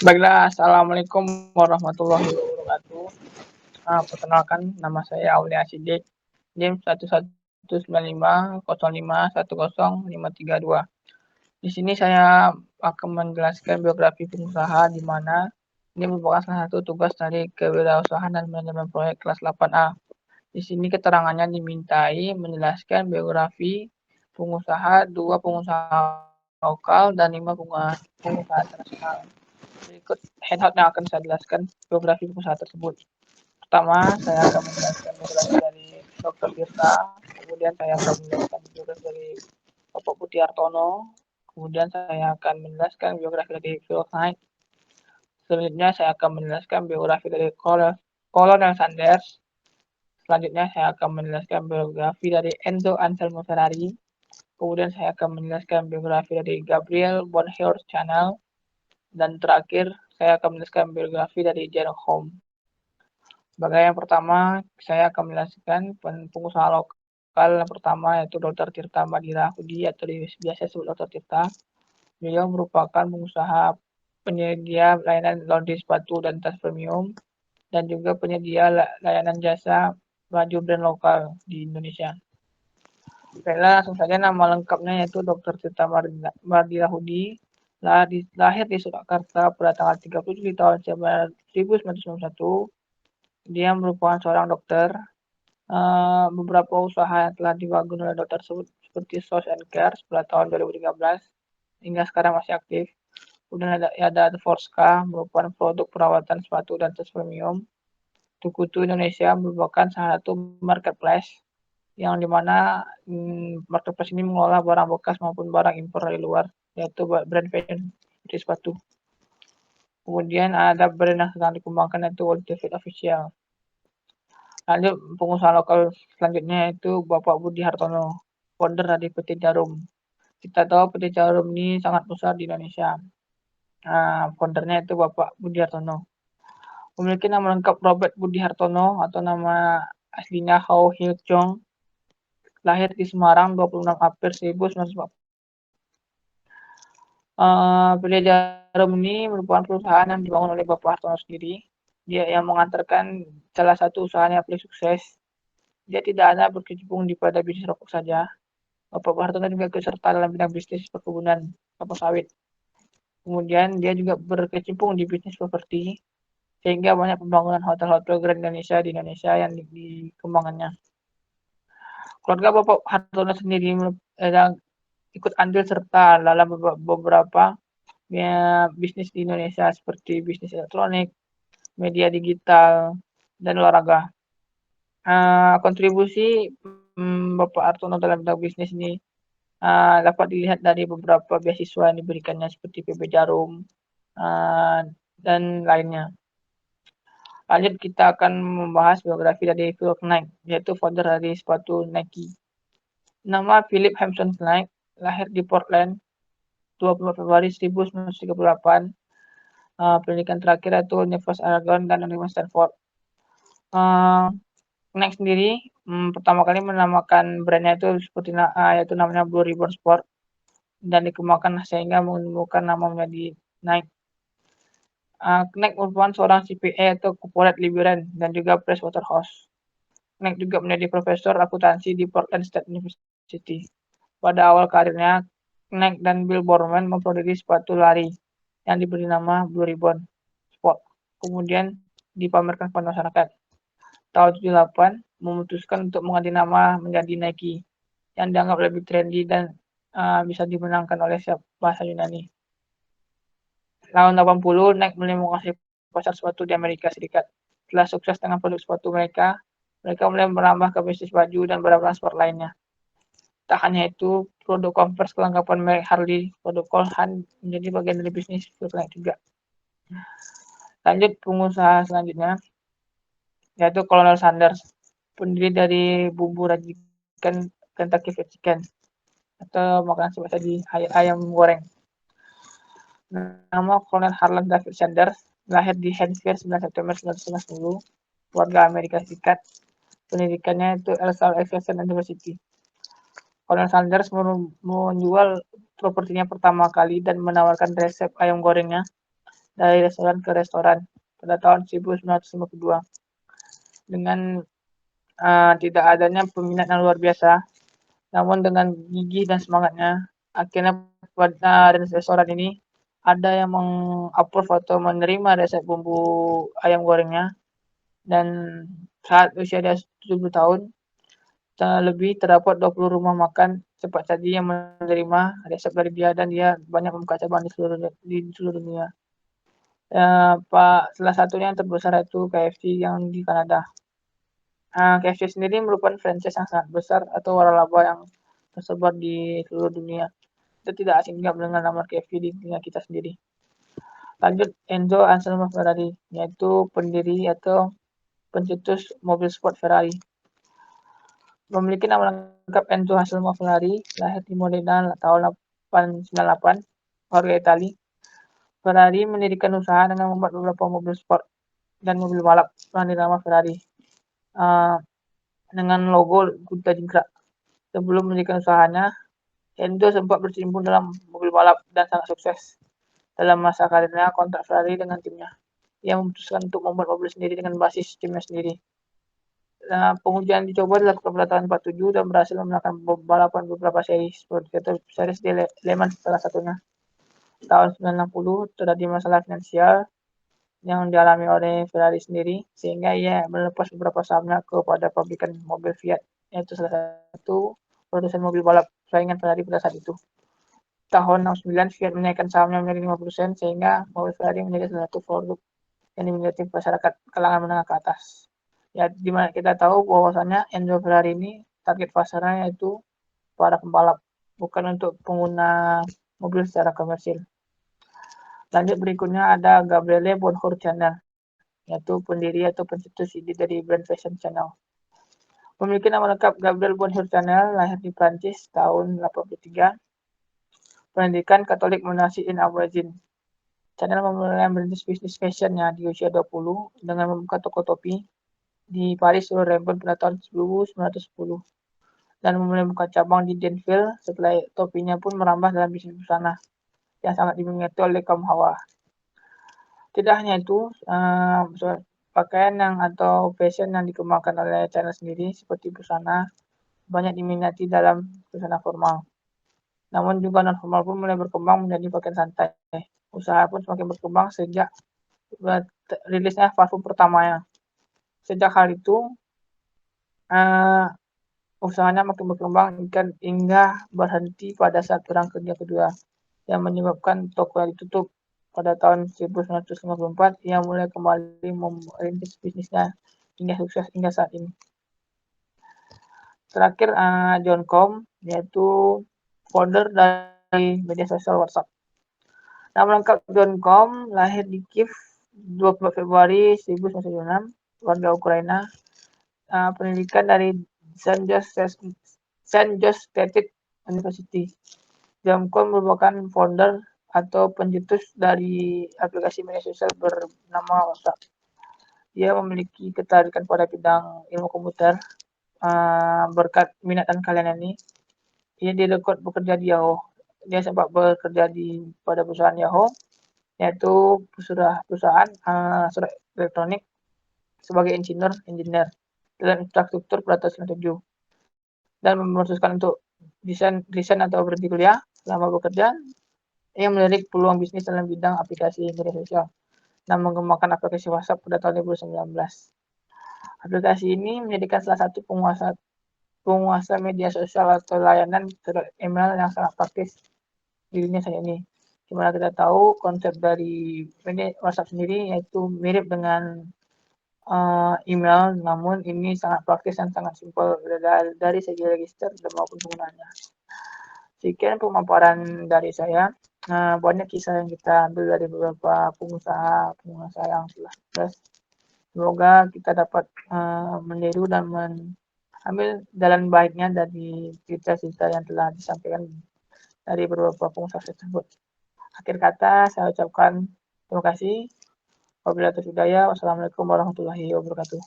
Baiklah, assalamualaikum warahmatullahi wabarakatuh. Perkenalkan, nama saya Aulia Sidik, NIM 119505105053 Di sini saya akan menjelaskan biografi pengusaha di mana ini merupakan salah satu tugas dari kewirausahaan dan manajemen proyek kelas 8A. Di sini keterangannya dimintai menjelaskan biografi pengusaha, 2 pengusaha lokal dan 5 pengusaha internasional. Berikut handout yang akan saya jelaskan biografi pengusaha tersebut. Pertama, saya akan menjelaskan biografi dari Dr. Tirta, kemudian saya akan menjelaskan biografi dari Bapak Budi Hartono, kemudian saya akan menjelaskan biografi dari Phil Knight, selanjutnya saya akan menjelaskan biografi dari Colonel Sanders, selanjutnya saya akan menjelaskan biografi dari Enzo Anselmo Ferrari, kemudian saya akan menjelaskan biografi dari Gabriel Bonheur Chanel, dan terakhir saya akan menjelaskan biografi dari Jerome Home. Sebagai yang pertama, saya akan menjelaskan pengusaha lokal yang pertama yaitu Dr. Tirta Madira Hudi atau biasa disebut Dr. Tirta. Beliau merupakan pengusaha penyedia layanan laundry sepatu dan tas premium dan juga penyedia layanan jasa baju brand lokal di Indonesia. Baiklah, langsung saja nama lengkapnya yaitu Dr. Tirta Madira Hudi. Lahir di Surakarta pada tanggal 30 Juli tahun 1991. Dia merupakan seorang dokter. Beberapa usaha yang telah dibangun oleh dokter tersebut seperti Sos and Care pada tahun 2013 hingga sekarang masih aktif. Kemudian ada Forska merupakan produk perawatan sepatu dan tas premium. Tukutu Indonesia merupakan salah satu marketplace yang dimana marketplace ini mengolah barang bekas maupun barang impor dari luar, yaitu brand fashion seperti sepatu. Kemudian ada brand yang sedang dikembangkan yaitu World Fit Official. Lanjut, pengusaha lokal selanjutnya yaitu Bapak Budi Hartono, founder dari PT Jarum. Kita tahu PT Jarum ini sangat besar di Indonesia. Foundernya itu Bapak Budi Hartono. Memiliki nama lengkap Robert Budi Hartono atau nama aslinya Hao Hiu Chong. Lahir di Semarang 26 April 1940. PT Jarum ini merupakan perusahaan yang dibangun oleh Bapak Hartono sendiri. Dia yang mengantarkan salah satu usahanya paling sukses. Dia tidak hanya berkecimpung pada bisnis rokok saja. Bapak Hartono juga ikut dalam bidang bisnis perkebunan kelapa sawit. Kemudian dia juga berkecimpung di bisnis properti, sehingga banyak pembangunan hotel-hotel Grand Indonesia di Indonesia yang dikembangkannya. Keluarga Bapak Hartono sendiri ikut andil serta dalam beberapa bisnis di Indonesia seperti bisnis elektronik, media digital, dan olahraga. Kontribusi Bapak Hartono dalam bidang bisnis ini dapat dilihat dari beberapa beasiswa yang diberikannya seperti PB Jarum dan lainnya. Lanjut, kita akan membahas biografi dari Phil Knight, yaitu founder dari sepatu Nike. Nama Philip Hampson Knight, lahir di Portland 24 Februari 1938. Pendidikan terakhir yaitu Universitas Oregon dan Universitas Stanford. Knight sendiri pertama kali menamakan brandnya itu seperti yaitu namanya Blue Ribbon Sport dan dikembangkan sehingga menemukan nama menjadi Nike. Knight merupakan seorang CPA atau Corporate Librarian dan juga Pricewaterhouse. Knight juga menjadi profesor akuntansi di Portland State University. Pada awal karirnya, Knight dan Bill Bowerman memproduksi sepatu lari yang diberi nama Blue Ribbon Sport. Kemudian dipamerkan pada masyarakat. Tahun 78 memutuskan untuk mengganti nama menjadi Nike yang dianggap lebih trendy dan bisa dimenangkan oleh bahasa Yunani. Tahun 80, Nike mulai menguasai pasar sepatu di Amerika Serikat. Setelah sukses dengan produk sepatu mereka mulai merambah ke bisnis baju dan beberapa sport lainnya. Tak hanya itu, produk Converse kelengkapan merek Harley, produk Cole Haan menjadi bagian dari bisnis Nike juga. Lanjut, pengusaha selanjutnya yaitu Colonel Sanders, pendiri dari bumbu racikan Kentucky Fried Chicken atau makanan seperti tadi ayam goreng. Nama Colonel Harlan David Sanders, lahir di Hansfield 9 September 1990, warga Amerika Serikat. Pendidikannya itu LaSalle Extension University. Colonel Sanders menjual propertinya pertama kali dan menawarkan resep ayam gorengnya dari restoran ke restoran pada tahun 1952. Dengan tidak adanya peminat yang luar biasa, namun dengan gigih dan semangatnya, akhirnya pada restoran ini ada yang meng-approve atau menerima resep bumbu ayam gorengnya, dan saat usia dia 70 tahun, lebih terdapat 20 rumah makan cepat saji yang menerima resep dari dia, dan dia banyak membuka cabang di seluruh dunia. Salah satunya yang terbesar itu KFC yang di Kanada. KFC sendiri merupakan franchise yang sangat besar atau waralaba yang tersebar di seluruh dunia. Itu tidak asing juga mendengar nama KFC di dunia kita sendiri. Lanjut, Enzo Anselmo Ferrari, yaitu pendiri atau pencetus mobil sport Ferrari. Memiliki nama lengkap Enzo Anselmo Ferrari, lahir di Modena tahun 1898, warga Itali. Ferrari mendirikan usaha dengan membuat beberapa mobil sport dan mobil balap dengan dinama Ferrari, dengan logo kuda jingkrak. Sebelum mendirikan usahanya, Enzo sempat berkecimpung dalam mobil balap dan sangat sukses. Dalam masa karirnya kontrak Ferrari dengan timnya, ia memutuskan untuk membuat mobil sendiri dengan basis timnya sendiri. Pengujian dicoba dilakukan pada tahun 47 dan berhasil memenangkan balapan beberapa seri seperti series di Le Mans salah satunya. Tahun 1960 terjadi masalah finansial yang dialami oleh Ferrari sendiri, sehingga ia melepas beberapa sahamnya kepada pabrikan mobil Fiat, yaitu salah satu produsen mobil balap saingan Ferrari pada saat itu. Tahun 1969 Fiat menaikkan sahamnya menjadi 50%, sehingga mobil Ferrari menjadi salah satu produk yang diminati masyarakat kalangan menengah ke atas. Ya, dimana kita tahu bahwasannya Enzo Ferrari ini target pasarnya yaitu para pembalap, bukan untuk pengguna mobil secara komersil. Lanjut, berikutnya ada Gabriele Bonjour Chanel, yaitu pendiri atau pencetus ide dari brand fashion Chanel. Memiliki nama lengkap Gabriel Bonjour Chanel, lahir di Prancis tahun 1983. Pendidikan Katolik Monasi in Abruzin. Chanel memulai merintis bisnis fashionnya di usia 20 dengan membuka toko topi di Paris sur Rebond pada tahun 1910 dan mulai membuka cabang di Denville. Setelah topinya pun merambah dalam bisnis busana yang sangat diminati oleh kaum hawa. Tidak hanya itu, pakaian atau fashion yang dikembangkan oleh Chanel sendiri seperti busana banyak diminati dalam busana formal. Namun juga non formal pun mulai berkembang menjadi pakaian santai. Usaha pun semakin berkembang sejak rilisnya parfum pertamanya. Sejak hal itu, usahanya makin berkembang hingga berhenti pada saat Perang Dunia Kedua, yang menyebabkan tokonya ditutup. Pada tahun 1954, ia mulai kembali merintis bisnisnya hingga sukses hingga saat ini. Terakhir, John Com, yaitu founder dari media sosial WhatsApp. Nama lengkap John Com, lahir di Kiev 24 Februari 1976, warga Ukraina. Pendidikan dari St. Joseph State University. John Com merupakan founder atau pencetus dari aplikasi media sosial bernama WhatsApp. Dia memiliki ketertarikan pada bidang ilmu komputer. Berkat minat dan kalian ini, ia direkrut bekerja di Yahoo. Dia sempat bekerja pada perusahaan Yahoo, yaitu perusahaan surat elektronik, sebagai engineer dalam infrastruktur pada tahun 1997, dan memutuskan untuk resign atau berhenti kuliah. Selama bekerja, ia melirik peluang bisnis dalam bidang aplikasi media sosial dan mengembangkan aplikasi WhatsApp pada tahun 2019. Aplikasi ini menjadikan salah satu penguasa media sosial atau layanan email yang sangat praktis di dunia saat ini. Dimana kita tahu konsep dari media WhatsApp sendiri yaitu mirip dengan email, namun ini sangat praktis dan sangat simpel dari segi register dan maupun penggunaannya. Sekian pemaparan dari saya. Banyak kisah yang kita ambil dari beberapa pengusaha yang telah sukses. Semoga kita dapat meniru dan mengambil jalan baiknya dari cerita-cerita yang telah disampaikan dari beberapa pengusaha tersebut. Akhir kata, saya ucapkan terima kasih. Wabillahi taufiq hidayah. Wassalamualaikum warahmatullahi wabarakatuh.